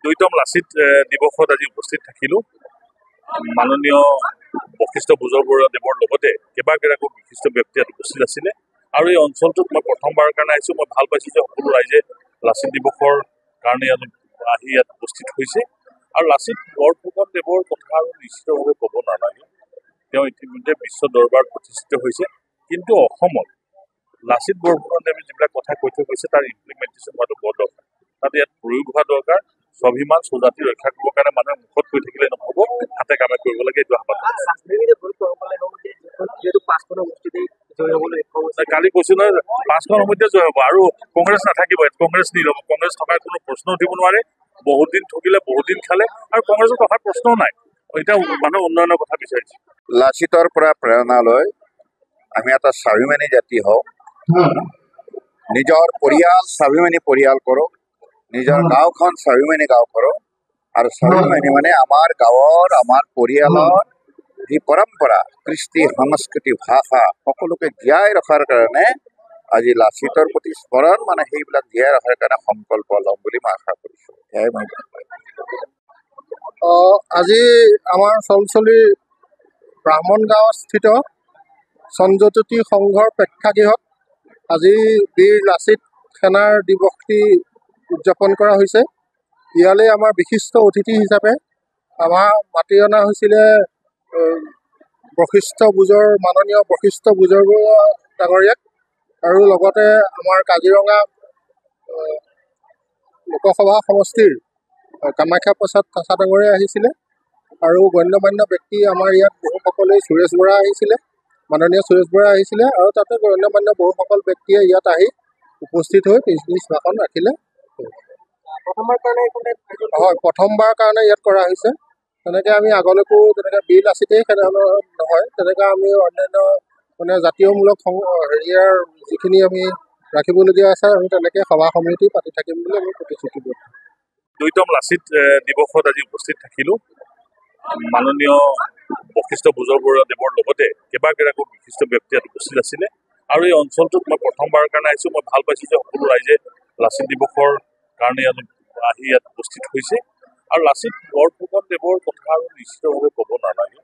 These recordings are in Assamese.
দুইতম লাচিত দিৱসত আজি উপস্থিত থাকিলোঁ। মাননীয় বশিষ্ঠ বুজৰবৰুৱাদেৱৰ লগতে কেইবাগৰাকীও বিশিষ্ট ব্যক্তি ইয়াত উপস্থিত আছিলে আৰু এই অঞ্চলটোত মই প্ৰথমবাৰৰ কাৰণে আহিছোঁ। মই ভাল পাইছোঁ যে সকলো ৰাইজে লাচিত দিৱসৰ কাৰণে আহি ইয়াত উপস্থিত হৈছে আৰু লাচিত বৰফুকনদেৱৰ কথা আৰু নিশ্চিতভাৱে ক'ব নালাগে। তেওঁ ইতিমধ্যে বিশ্ব দৰবাৰত প্ৰতিষ্ঠিত হৈছে, কিন্তু অসমত লাচিত বৰফুকনদেৱে যিবিলাক কথা কৈ থৈ গৈছে তাৰ ইমপ্লিমেণ্টেশ্যন হোৱাটো বৰ দৰকাৰ। তাতে ইয়াত প্ৰয়োগ হোৱা দৰকাৰ। স্বাভিমান স্বজাতি ৰক্ষা কৰিবৰ কাৰণে মানুহে মুখত কৈ থাকিলে নহ'ব, হাতে কামে কৰিব লাগে। এইটো আহ্বান কালি কৈছো নহয়, 5খন সমষ্টিতে জয় হ'ব আৰু কংগ্ৰেছ নাথাকিব। কংগ্ৰেছ নিৰব, কংগ্ৰেছ থকাৰ কোনো প্ৰশ্ন উঠিব নোৱাৰে। বহুত দিন ঠগিলে, বহুত দিন খালে আৰু কংগ্ৰেছৰ থকাৰ প্ৰশ্নও নাই। এতিয়া মানুহে উন্নয়নৰ কথা বিচাৰিছে। লাচিতৰ পৰা প্ৰেৰণা লৈ আমি এটা স্বাভিমানী জাতি হওঁ, নিজৰ পৰিয়াল স্বাভিমানী পৰিয়াল কৰোঁ, নিজৰ গাঁওখন স্বাভিমানী গাঁও কৰোঁ। আৰু স্বাভিমানী মানে আমাৰ গাঁৱৰ, আমাৰ পৰিয়ালৰ যি পৰম্পৰা, কৃষ্টি, সংস্কৃতি, ভাষা সকলোকে জীয়াই ৰখাৰ কাৰণে আজি লাচিতৰ প্ৰতি স্মৰণ, মানে সেইবিলাক জীয়াই ৰখাৰ কাৰণে সংকল্প ল'ম বুলি মই আশা কৰিছোঁ। সেয়াই মই আজি আমাৰ চলচলিৰ ব্ৰাহ্মণ গাঁৱস্থিত সঞ্জজ্যোতি সংঘৰ প্ৰেক্ষাগৃহত আজি বীৰ লাচিত সেনাৰ দিৱসটি উদযাপন কৰা হৈছে। ইয়ালৈ আমাৰ বিশিষ্ট অতিথি হিচাপে আমাৰ মাতি অনা হৈছিলে মাননীয় বশিষ্ঠ বুজৰবৰুৱা ডাঙৰীয়াক, আৰু লগতে আমাৰ কাজিৰঙা লোকসভা সমষ্টিৰ কামাখ্যা প্ৰসাদ কাছা ডাঙৰীয়া আহিছিলে আৰু গণ্যমান্য ব্যক্তি আমাৰ ইয়াত বহুসকলে, সুৰেশ বৰা আহিছিলে, মাননীয় সুৰেশ বৰা আহিছিলে, আৰু তাতে গণ্যমান্য বহুসকল ব্যক্তিয়ে ইয়াত আহি উপস্থিত হৈ নিজ ভাষণ ৰাখিলে। হয়, প্ৰথমবাৰ কাৰণে ইয়াত কৰা হৈছে। তেনেকৈ আমি আগলৈকো তেনেকৈ বীৰ লাচিতেই নহয়, তেনেকৈ আমি অন্যান্য জাতীয়মূলক হেৰিয়াৰ যিখিনি আমি ৰাখিবলগীয়া আছে, আমি তেনেকৈ সভা সমিতি পাতি থাকিম বুলি আমি প্ৰতিশ্ৰুতিবদ্ধ। দুইতম লাচিত দিৱসত আজি উপস্থিত থাকিলোঁ। মাননীয় বশিষ্ঠ বুজৰবৰুৱাদেৱৰ লগতে কেইবাগৰাকীও বিশিষ্ট ব্যক্তি ইয়াত উপস্থিত আছিলে আৰু এই অঞ্চলটোত মই প্ৰথমবাৰৰ কাৰণে আহিছোঁ। মই ভাল পাইছোঁ যে সকলো ৰাইজে লাচিত দিৱসৰ কাৰণে আহি ইয়াত উপস্থিত হৈছে আৰু লাচিত বৰফুকনদেৱৰ কথা আৰু নিশ্চিতভাৱে ক'ব নালাগে।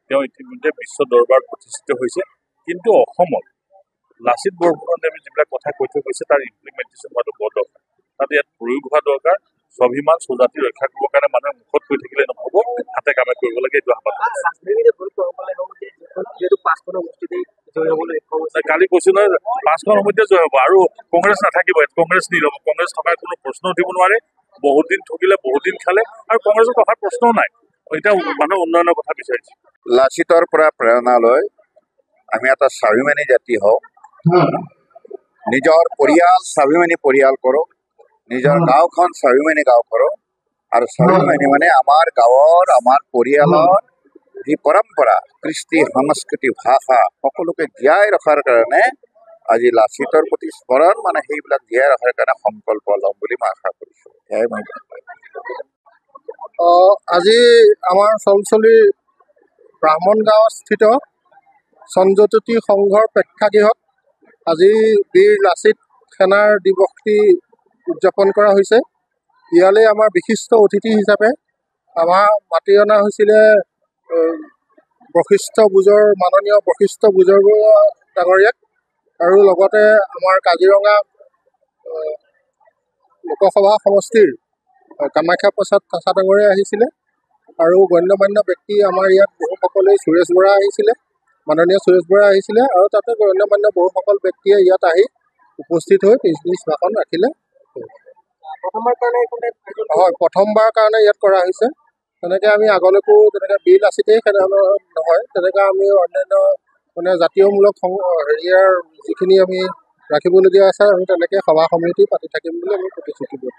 তেওঁ ইতিমধ্যে বিশ্ব দৰবাৰত প্ৰতিষ্ঠিত হৈছে, কিন্তু অসমত লাচিত বৰফুকনদেৱে যিবিলাক কথা কৈ থৈ গৈছে তাৰ ইমপ্লিমেণ্টেশ্যন হোৱাটো বৰ দৰকাৰ। তাতে ইয়াত প্ৰয়োগ হোৱা দৰকাৰ। স্বাভিমান স্বজাতি ৰক্ষা কৰিবৰ কাৰণে মানুহে মুখত কৈ থাকিলে নহ'ব, হাতে কামে কৰিব লাগে। এইটো আহ্বান কালি কৈছো নহয়, 5খন সমষ্টিতে জয় হ'ব আৰু কংগ্ৰেছ নাথাকিব। কংগ্ৰেছ নিৰব, কংগ্ৰেছ থকাৰ কোনো প্ৰশ্ন উঠিব নোৱাৰে। বহুত দিন ঠগিলে, বহুত দিন খালে আৰু কংগ্ৰেছৰ থকাৰ প্ৰশ্নও নাই। এতিয়া মানুহে উন্নয়নৰ কথা বিচাৰিছে। লাচিতৰ পৰা প্ৰেৰণা লৈ আমি এটা স্বাভিমানী জাতি হওঁ, নিজৰ পৰিয়াল স্বাভিমানী পৰিয়াল কৰোঁ, নিজৰ গাঁওখন স্বাভিমানী গাঁও কৰোঁ। আৰু স্বাভিমানী মানে আমাৰ গাঁৱৰ, আমাৰ পৰিয়ালৰ যি পৰম্পৰা, কৃষ্টি, সংস্কৃতি, ভাষা সকলোকে জীয়াই ৰখাৰ কাৰণে আজি লাচিতৰ প্ৰতি স্মৰণ, মানে সেইবিলাক জীয়াই ৰখাৰ কাৰণে সংকল্প ল'ম বুলি মই আশা কৰিছোঁ। সেয়াই মই আজি আমাৰ চলচলিৰ ব্ৰাহ্মণ গাঁৱস্থিত সঞ্জজ্যোতি সংঘৰ প্ৰেক্ষাগৃহত আজি বীৰ লাচিত সেনাৰ দিৱসটি উদযাপন কৰা হৈছে। ইয়ালৈ আমাৰ বিশিষ্ট অতিথি হিচাপে আমাৰ মাতি অনা হৈছিলে মাননীয় বশিষ্ঠ বুজৰবৰুৱা ডাঙৰীয়াক, আৰু লগতে আমাৰ কাজিৰঙা লোকসভা সমষ্টিৰ কামাখ্যা প্ৰসাদ কাছা ডাঙৰীয়া আহিছিলে আৰু গণ্যমান্য ব্যক্তি আমাৰ ইয়াত বহুসকলে, সুৰেশ বৰা আহিছিলে, মাননীয় সুৰেশ বৰা আহিছিলে, আৰু তাতে গণ্যমান্য বহুসকল ব্যক্তিয়ে ইয়াত আহি উপস্থিত হৈ নিজ ভাষণ ৰাখিলে। হয়, প্ৰথমবাৰ কাৰণে ইয়াত কৰা হৈছে। তেনেকৈ আমি আগলৈকো তেনেকৈ বীৰ লাচিতেই নহয়, তেনেকৈ আমি অন্যান্য জাতীয়মূলক হেৰিয়াৰ যিখিনি আমি ৰাখিবলগীয়া আছে, আমি তেনেকৈ সভা সমিতি পাতি থাকিম বুলি আমি প্ৰতিশ্ৰুতিবদ্ধ।